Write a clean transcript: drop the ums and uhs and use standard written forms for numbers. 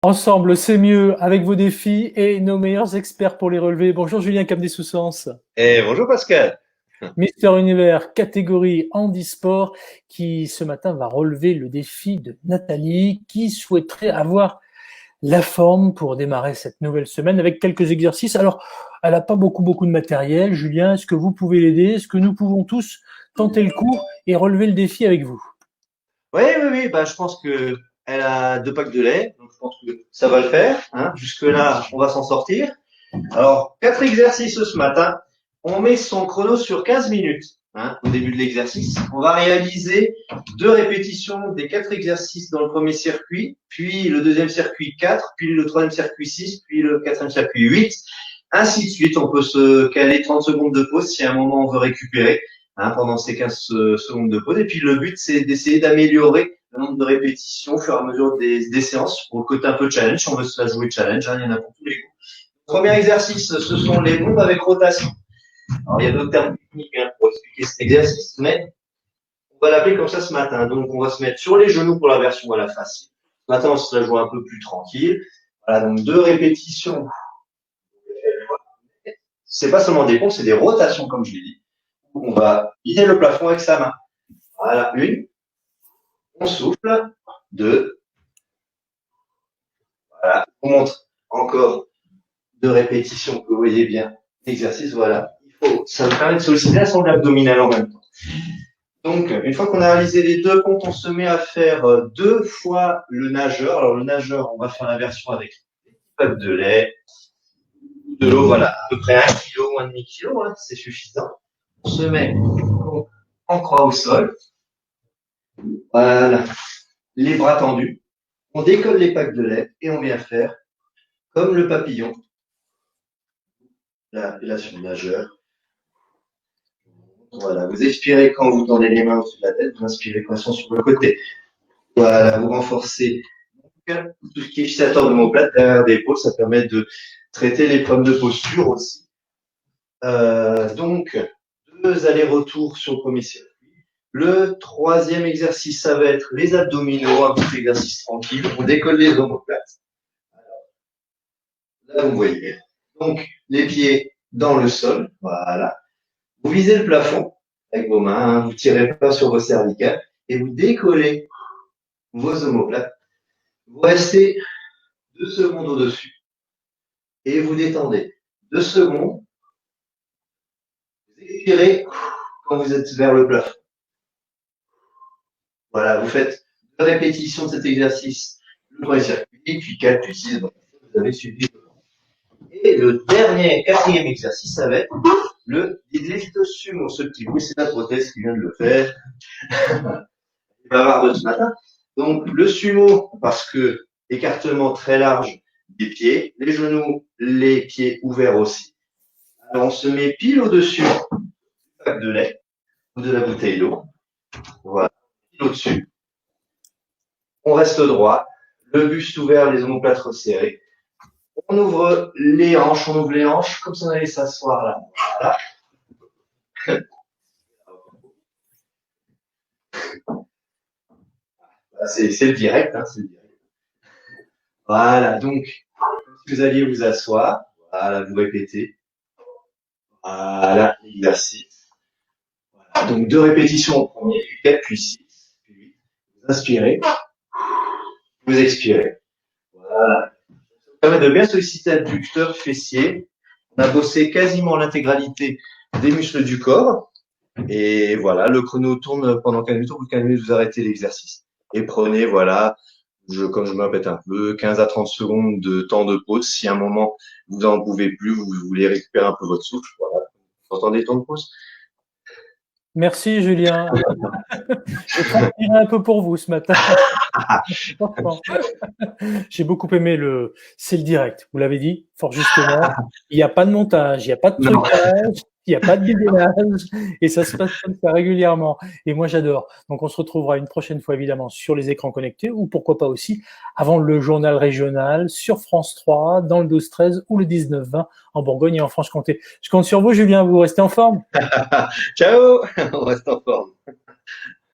Ensemble, c'est mieux avec vos défis et nos meilleurs experts pour les relever. Bonjour Julien Camdessoussens, Bonjour Pascal. Mister Univers catégorie handisport qui ce matin va relever le défi de Nathalie qui souhaiterait avoir la forme pour démarrer cette nouvelle semaine avec quelques exercices. Alors, elle n'a pas beaucoup de matériel. Julien, est-ce que vous pouvez l'aider? Est-ce que nous pouvons tous tenter le coup et relever le défi avec vous? Oui, oui, oui, bah, je pense que elle a 2 packs de lait, donc je pense que ça va le faire. Hein. Jusque-là, on va s'en sortir. Alors, 4 exercices ce matin. On met son chrono sur 15 minutes hein, au début de l'exercice. On va réaliser 2 répétitions des 4 exercices dans le premier circuit, puis le deuxième circuit 4, puis le troisième circuit 6, puis le quatrième circuit 8. Ainsi de suite, on peut se caler 30 secondes de pause si à un moment on veut récupérer hein, pendant ces 15 secondes de pause. Et puis le but, c'est d'essayer d'améliorer le nombre de répétitions au fur et à mesure des séances pour le côté un peu challenge. On veut se la jouer challenge, hein, il y en a pour tous les goûts. Premier exercice, ce sont les bombes avec rotation. Alors il y a d'autres termes techniques hein, pour expliquer cet exercice, mais on va l'appeler comme ça ce matin. Donc on va se mettre sur les genoux pour la version à la facile. Ce matin, on se la joue un peu plus tranquille. Voilà, donc 2 répétitions. C'est pas seulement des pompes, c'est des rotations, comme je l'ai dit. On va viser le plafond avec sa main. Voilà, une. On souffle. 2. Voilà. On montre encore 2 répétitions que vous voyez bien. L'exercice, voilà. Ça nous permet de solliciter la sonde abdominale en même temps. Donc, une fois qu'on a réalisé les 2 pompes, on se met à faire 2 fois le nageur. Alors, le nageur, on va faire la version avec des packs de lait, de l'eau, voilà, à peu près 1 kg ou 1,5 kg, hein, c'est suffisant. On se met en croix au sol. Voilà. Les bras tendus. On décolle les packs de lait et on vient faire comme le papillon. L'appellation nageur. Voilà. Vous expirez quand vous tendez les mains au-dessus de la tête. Vous inspirez poisson sur le côté. Voilà. Vous renforcez tout ce qui est fixateur d'omoplate derrière l'épaule. Ça permet de traiter les problèmes de posture aussi. Donc, 2 allers-retours sur le premier circuit. Le troisième exercice, ça va être les abdominaux, un petit exercice tranquille. On décolle les omoplates. Là, vous voyez. Donc, les pieds dans le sol. Voilà. Vous visez le plafond avec vos mains. Vous tirez pas sur vos cervicales et vous décollez vos omoplates. Vous restez 2 secondes au-dessus et vous détendez. 2 secondes. Vous expirez quand vous êtes vers le plafond. Voilà. Vous faites 2 répétitions de cet exercice. Le premier circuit, puis 4, puis 6. Donc, vous avez suivi. Et le quatrième exercice, ça va être le deadlift sumo. Ce petit bruit, c'est la prothèse qui vient de le faire. Il va avoir de ce matin. Donc, le sumo, parce que écartement très large des pieds, les genoux, les pieds ouverts aussi. Alors, on se met pile au-dessus du pack de lait ou de la bouteille d'eau. Voilà. Pile au-dessus. On reste droit. Le buste ouvert, les omoplates resserrées. On ouvre les hanches, comme si on allait s'asseoir là. Voilà. C'est le direct, hein, c'est le direct. Voilà, donc, si vous alliez vous asseoir, voilà, vous répétez. Voilà, l'exercice. Voilà. Donc, 2 répétitions au premier, puis 4, puis 6, puis 8. Vous inspirez, vous expirez. Voilà. Ça permet de bien solliciter l'adducteur fessier. On a bossé quasiment l'intégralité des muscles du corps. Et voilà, le chrono tourne pendant 15 minutes. Au bout de 15 minutes, vous arrêtez l'exercice. Et prenez, voilà, comme je me répète un peu, 15 à 30 secondes de temps de pause. Si à un moment, vous n'en pouvez plus, vous voulez récupérer un peu votre souffle, voilà. Vous entendez le temps de pause? Merci Julien. Je transpirais un peu pour vous ce matin. J'ai beaucoup aimé c'est le direct. Vous l'avez dit fort justement. Il n'y a pas de montage, il n'y a pas de trucage, il n'y a pas de bidonnage et ça se passe comme ça régulièrement. Et moi, j'adore. Donc, on se retrouvera une prochaine fois, évidemment, sur les écrans connectés ou pourquoi pas aussi avant le journal régional sur France 3, dans le 12-13 ou le 19-20 en Bourgogne et en Franche-Comté. Je compte sur vous, Julien. Vous restez en forme. Ciao! On reste en forme.